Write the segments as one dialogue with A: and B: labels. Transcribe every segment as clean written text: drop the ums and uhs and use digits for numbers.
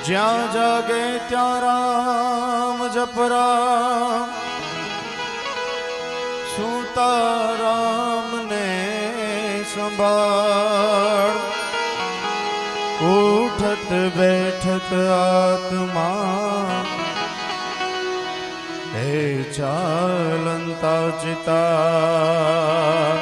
A: જ્યાં જાગે ત્યાં રામ જપરા સુતા રામ ને સંભાળ ઉઠત બેઠત આત્મા હે ચાલંતા ચિતા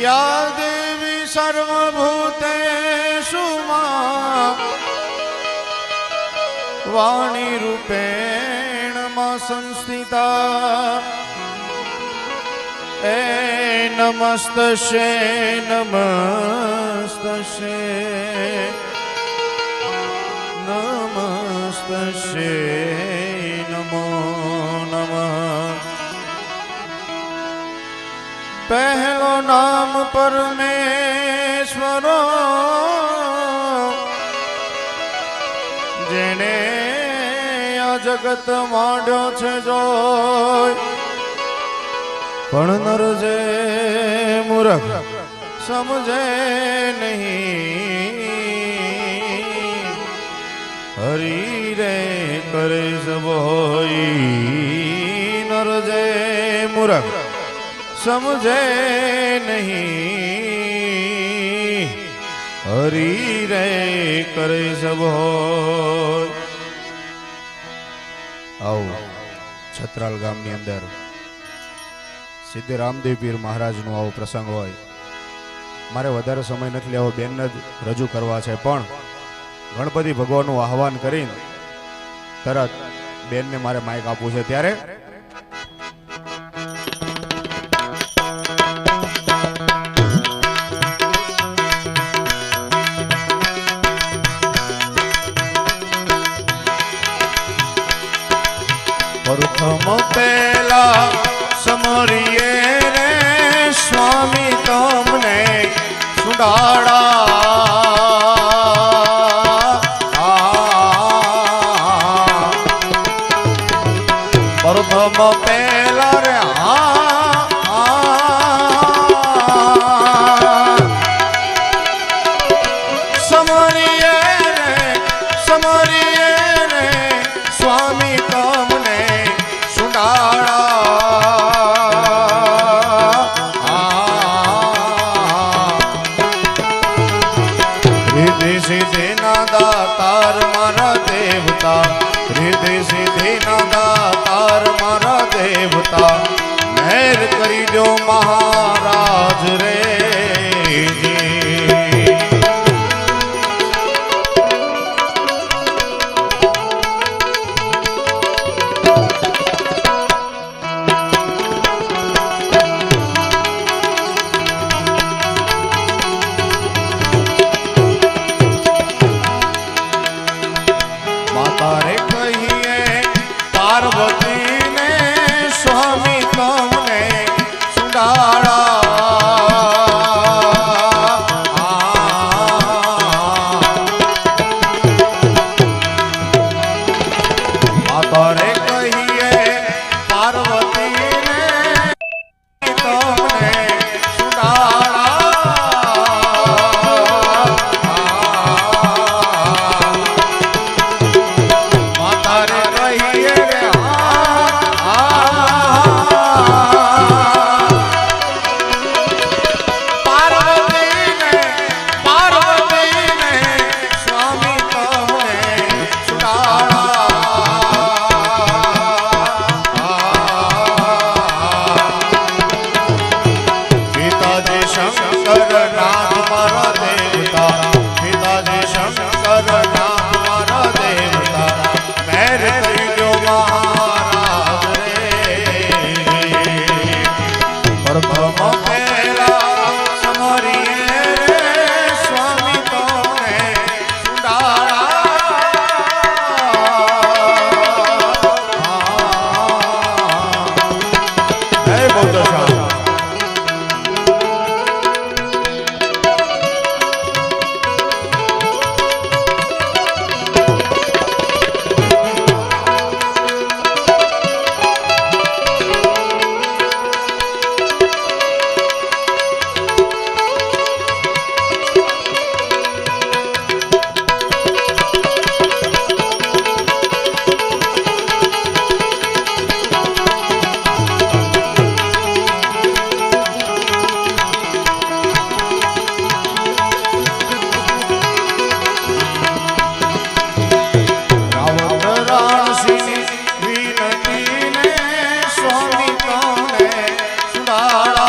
A: યા દેવી સર્વભૂતેષુ માં વાણી રૂપેણ માં સંસ્થિતા એ નમસ્તસ્ય નમસ્તસ્ય નમસ્તસ્ય નમો નમઃ પહેલો નામ પરમેશ્વરો જેને આ જગત માંડ્યો છે જોય પણ નર જે મૂર્ખ સમજે નહીં હરી રે કરે સબોઈ નર જે મૂર્ખ સમજે નહીં હરી રે કરે સબોઈ. આવો છત્રાલ ગામની અંદર સિદ્ધ રામદેવ પીર મહારાજનો આવો પ્રસંગ હોય. મારે વધારે સમય નથી લેવો, બેનને જ રજૂ કરવા છે, પણ ગણપતિ ભગવાનનું આહવાન કરીને તરત બેનને મારે માઇક આપવું છે. ત્યારે પ્રથમ પેલા સમરીએ રે સ્વામી તમને સુડાડા પ્રથમ પેલા રે સમરીએ રે સ્વામી તમને સિદ્ધિ ના દાતાર મારા દેવતા, હૃદય સિદ્ધિ ના દાતાર મારા દેવતા, મહેર કરી દો મહારાજ રે. તારે કહીએ પાર્વતીને સ્વામી તમને સુડાડા તારે કહીએ પાર્વતીને તમને ને સ્વામી તને સુડાળા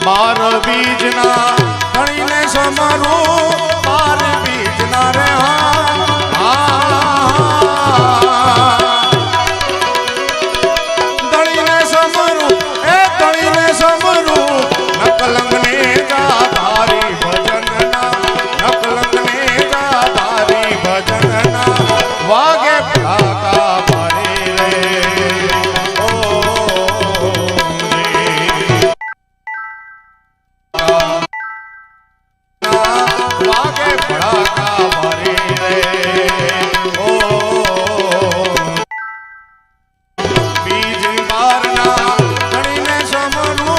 A: માર બીજના ધણીને સમરું માર બીજના રે ધણીને સમરું એ ધણીને સમરું નકલંગને જાધારી ભજનના નકલંગને જાધારી ભજનના વાગે ફાકા મારે રે વાગે ભડાકા મારે રે ઓ બીજી બારના ધણીને સમરું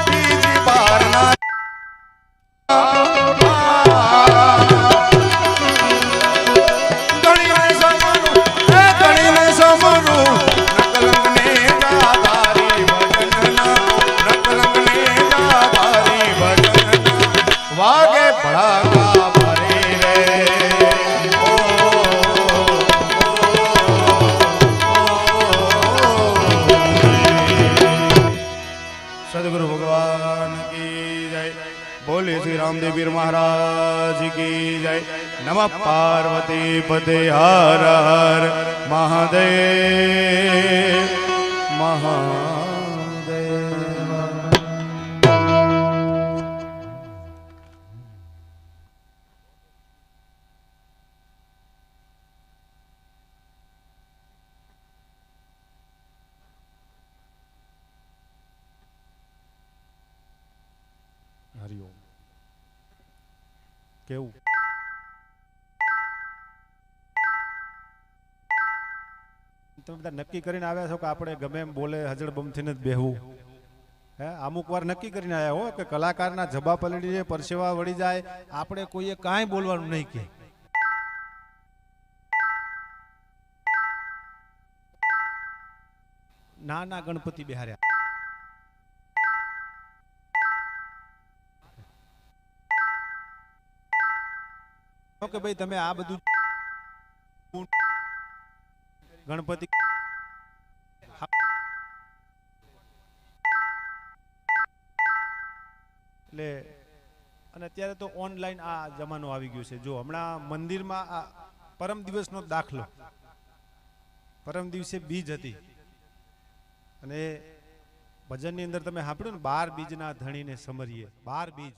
A: બીજી બારના ધણીને સમરું એ ધણીને સમરું નકલંગને જાધારી ભજનના નકલંગને જાધારી ભજનના વાગે ભડાકા મારે રે ઓ સદગુરુ ભગવાન કી જય બોલે શ્રી રામદેવ પીર મહારાજ કી જય નમઃ પાર્વતી પતે હર હર મહાદેવ મહાદેવ હરિઓમ કેવું તમે બધા નક્કી કરીને આવ્યા છો કે આપણે ગમે એમ બોલે હજળ બમથીને જ બેહવું હે અમુક વાર નક્કી કરીને આવ્યા હો કે કલાકારના જબા પલળી જાય પરસેવા વળી જાય આપણે કોઈએ કાંઈ બોલવાનું નહીં કે નાના ગણપતિ બિહાર્યા કે ભાઈ તમે આ બધું ગણપતિ એટલે અને અત્યારે તો ઓનલાઈન આ જમાનો આવી ગયો છે જો હમણાં મંદિરમાં આ પરમ દિવસનો દાખલો પરમ દિવસે બીજ હતી અને ભજનની અંદર તમે સાંભળ્યું ને 12 બીજના ધણીને સમરીએ 12 બીજ